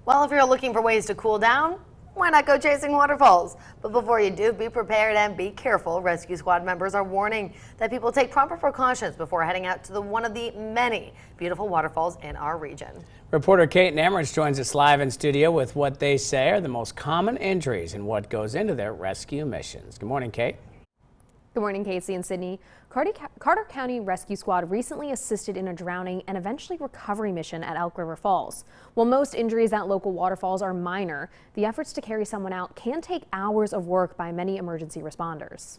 Well, if you're looking for ways to cool down, why not go chasing waterfalls? But before you do, be prepared and be careful. Rescue squad members are warning that people take proper precautions before heading out to one of the many beautiful waterfalls in our region. Reporter Kate Namrich joins us live in studio with what they say are the most common injuries and what goes into their rescue missions. Good morning, Kate. Good morning, Casey and Sydney. Carter County Rescue Squad recently assisted in a drowning and eventually recovery mission at Elk River Falls. While most injuries at local waterfalls are minor, the efforts to carry someone out can take hours of work by many emergency responders.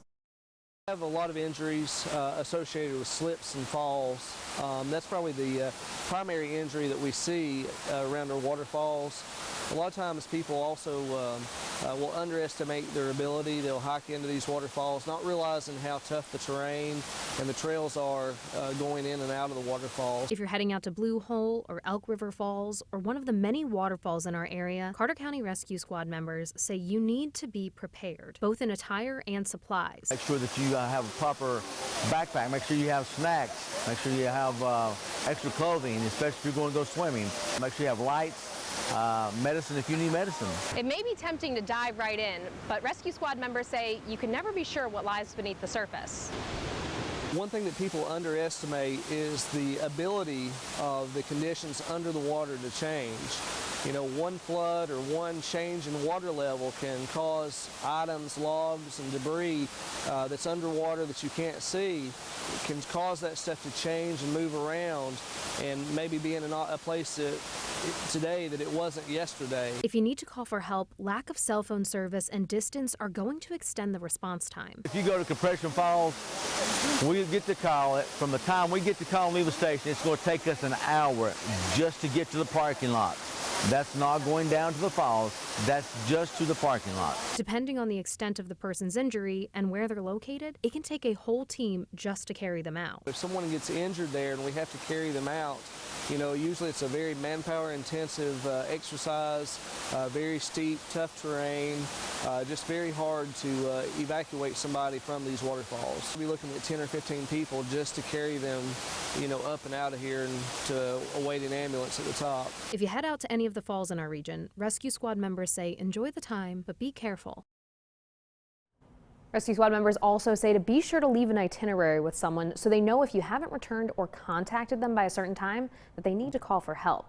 We have a lot of injuries associated with slips and falls. That's probably the primary injury that we see around our waterfalls. A lot of times people also will underestimate their ability. They'll hike into these waterfalls, not realizing how tough the terrain and the trails are going in and out of the waterfalls. If you're heading out to Blue Hole or Elk River Falls or one of the many waterfalls in our area, Carter County Rescue Squad members say you need to be prepared, both in attire and supplies. Make sure that you have a proper backpack. Make sure you have snacks. Make sure you have extra clothing, especially if you're going to go swimming. Make sure you have lights. Medicine if you need medicine. It may be tempting to dive right in, but rescue squad members say you can never be sure what lies beneath the surface. One thing that people underestimate is the ability of the conditions under the water to change. You know, one flood or one change in water level can cause items, logs, and debris that's underwater that you can't see. It can cause that stuff to change and move around and maybe be in a place today that it wasn't yesterday. If you need to call for help, lack of cell phone service and distance are going to extend the response time. If you go to Compression Falls, we get to call it. From the time we get to call and leave the station, it's going to take us an hour just to get to the parking lot. That's not going down to the falls, that's just to the parking lot. Depending on the extent of the person's injury and where they're located, it can take a whole team just to carry them out. If someone gets injured there and we have to carry them out, you know, usually it's a very manpower intensive exercise, very steep, tough terrain, just very hard to evacuate somebody from these waterfalls. We'll be looking at 10 or 15 people just to carry them, you know, up and out of here and to await an ambulance at the top. If you head out to any of the falls in our region, rescue squad members say enjoy the time, but be careful. Rescue squad members also say to be sure to leave an itinerary with someone so they know if you haven't returned or contacted them by a certain time that they need to call for help.